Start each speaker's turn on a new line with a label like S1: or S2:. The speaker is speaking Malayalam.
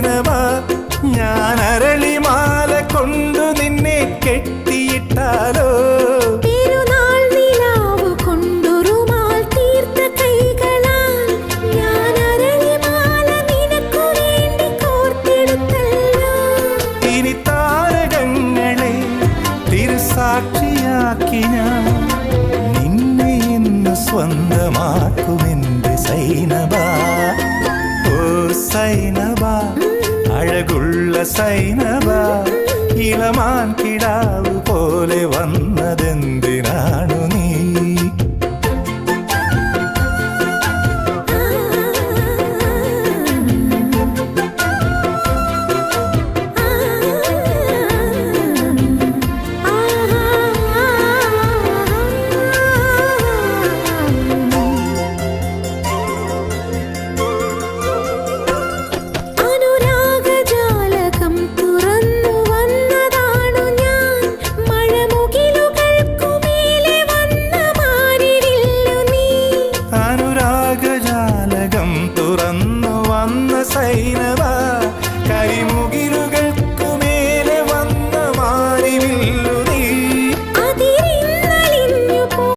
S1: സൈനബ ഞാൻ അരളിമാല കൊണ്ടു നിന്നെ കെട്ടിയിട്ടാലോ ഇനി താരകങ്ങളെ തിരുസാക്ഷിയാക്കി ഞാൻ നിന്നെ ഇന്ന് സ്വന്തമാക്കുമെന്റെ സൈനബ ഓ സൈനബ അഴകുള്ള സൈനബ ഇളമാൻ കിടാവ് പോലെ വന്നതെന്തിനാണു